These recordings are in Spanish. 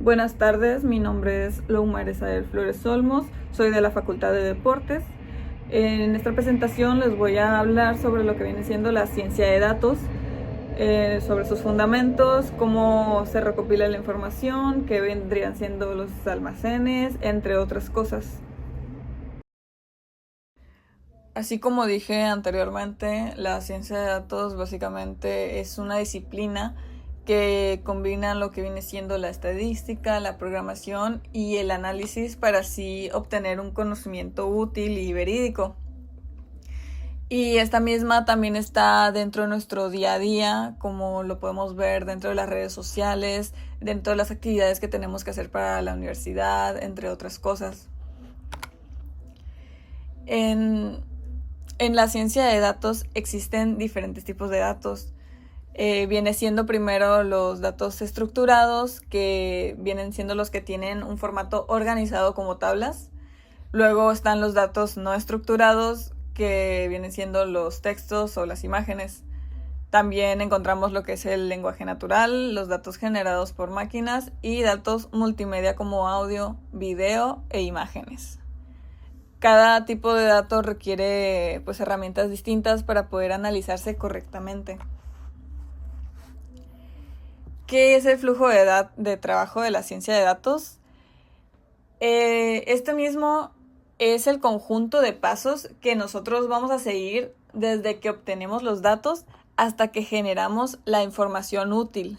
Buenas tardes, mi nombre es Loumar Esael Flores Olmos, soy de la Facultad de Deportes. En esta presentación les voy a hablar sobre lo que viene siendo la ciencia de datos, sobre sus fundamentos, cómo se recopila la información, qué vendrían siendo los almacenes, entre otras cosas. Así como dije anteriormente, la ciencia de datos básicamente es una disciplina que combina lo que viene siendo la estadística, la programación y el análisis para así obtener un conocimiento útil y verídico. Y esta misma también está dentro de nuestro día a día, como lo podemos ver dentro de las redes sociales, dentro de las actividades que tenemos que hacer para la universidad, entre otras cosas. En la ciencia de datos existen diferentes tipos de datos. Viene siendo primero los datos estructurados, que vienen siendo los que tienen un formato organizado como tablas. Luego están los datos no estructurados, que vienen siendo los textos o las imágenes. También encontramos lo que es el lenguaje natural, los datos generados por máquinas y datos multimedia como audio, video e imágenes. Cada tipo de dato requiere herramientas distintas para poder analizarse correctamente. ¿Qué es el flujo de trabajo de la ciencia de datos? Este mismo es el conjunto de pasos que nosotros vamos a seguir desde que obtenemos los datos hasta que generamos la información útil.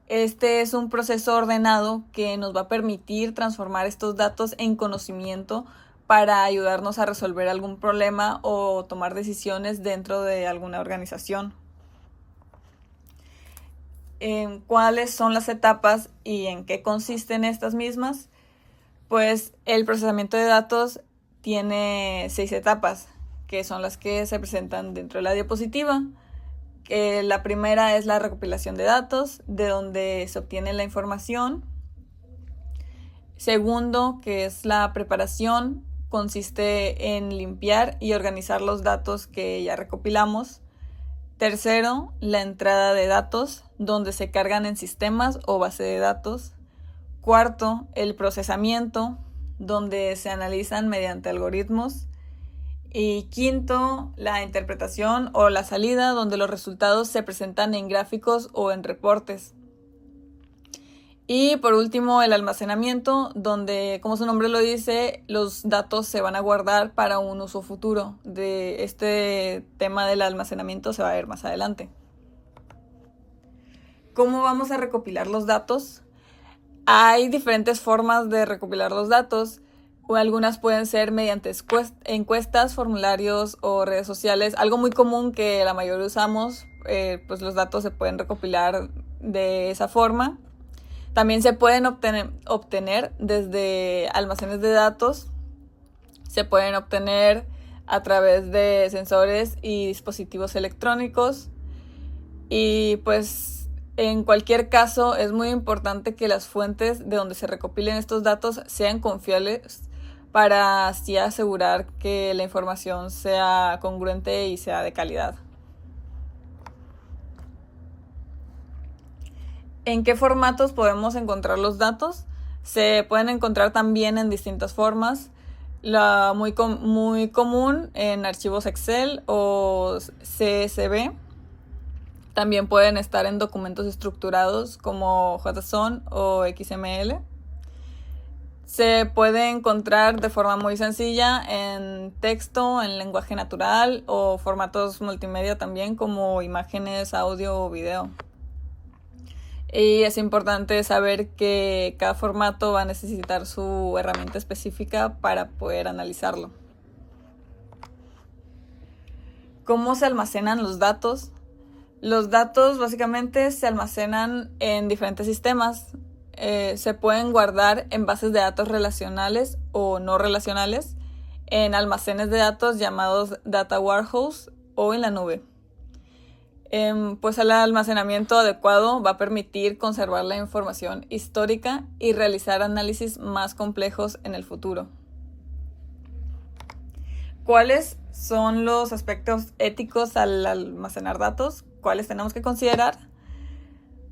Este es un proceso ordenado que nos va a permitir transformar estos datos en conocimiento para ayudarnos a resolver algún problema o tomar decisiones dentro de alguna organización. ¿Cuáles son las etapas y en qué consisten estas mismas? Pues el procesamiento de datos tiene 6 etapas, que son las que se presentan dentro de la diapositiva. La primera es la recopilación de datos, de donde se obtiene la información. Segundo, que es la preparación, consiste en limpiar y organizar los datos que ya recopilamos. Tercero, la entrada de datos, donde se cargan en sistemas o base de datos. Cuarto, el procesamiento, donde se analizan mediante algoritmos. Y quinto, la interpretación o la salida, donde los resultados se presentan en gráficos o en reportes. Y por último, el almacenamiento, donde, como su nombre lo dice, los datos se van a guardar para un uso futuro. De este tema del almacenamiento se va a ver más adelante. ¿Cómo vamos a recopilar los datos? Hay diferentes formas de recopilar los datos. Algunas pueden ser mediante encuestas, formularios o redes sociales. Algo muy común que la mayoría usamos, pues los datos se pueden recopilar de esa forma. También se pueden obtener desde almacenes de datos. Se pueden obtener a través de sensores y dispositivos electrónicos. Y pues en cualquier caso es muy importante que las fuentes de donde se recopilen estos datos sean confiables para así asegurar que la información sea congruente y sea de calidad. ¿En qué formatos podemos encontrar los datos? Se pueden encontrar también en distintas formas. La muy común en archivos Excel o CSV. También pueden estar en documentos estructurados como JSON o XML. Se puede encontrar de forma muy sencilla en texto, en lenguaje natural o formatos multimedia también como imágenes, audio o video. Y es importante saber que cada formato va a necesitar su herramienta específica para poder analizarlo. ¿Cómo se almacenan los datos? Los datos básicamente se almacenan en diferentes sistemas. Se pueden guardar en bases de datos relacionales o no relacionales, en almacenes de datos llamados data warehouse o en la nube. Pues el almacenamiento adecuado va a permitir conservar la información histórica y realizar análisis más complejos en el futuro. ¿Cuáles son los aspectos éticos al almacenar datos? ¿Cuáles tenemos que considerar?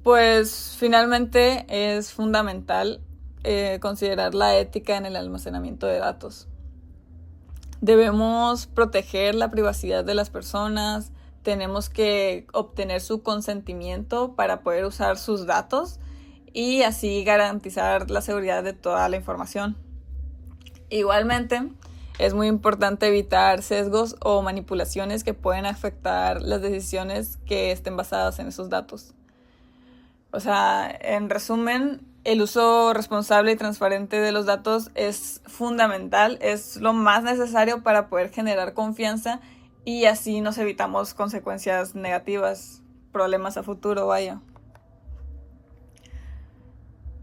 Pues finalmente es fundamental considerar la ética en el almacenamiento de datos. Debemos proteger la privacidad de las personas, tenemos que obtener su consentimiento para poder usar sus datos y así garantizar la seguridad de toda la información. Igualmente, es muy importante evitar sesgos o manipulaciones que pueden afectar las decisiones que estén basadas en esos datos. O sea, en resumen, el uso responsable y transparente de los datos es fundamental, es lo más necesario para poder generar confianza y así nos evitamos consecuencias negativas, problemas a futuro, vaya.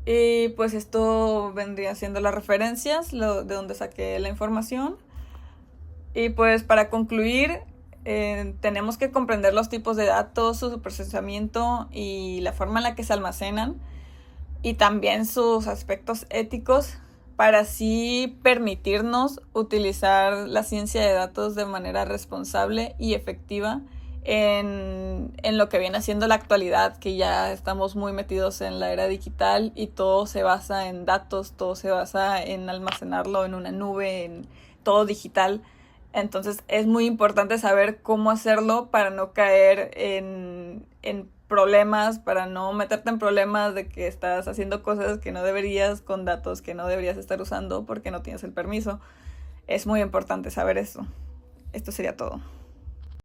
Y pues esto vendría siendo las referencias, de donde saqué la información. Y pues para concluir, tenemos que comprender los tipos de datos, su procesamiento y la forma en la que se almacenan y también sus aspectos éticos para así permitirnos utilizar la ciencia de datos de manera responsable y efectiva en lo que viene siendo la actualidad, que ya estamos muy metidos en la era digital y todo se basa en datos, todo se basa en almacenarlo en una nube, en todo digital. Entonces es muy importante saber cómo hacerlo para no caer en problemas, para no meterte en problemas de que estás haciendo cosas que no deberías con datos que no deberías estar usando porque no tienes el permiso. Es muy importante saber eso. Esto sería todo.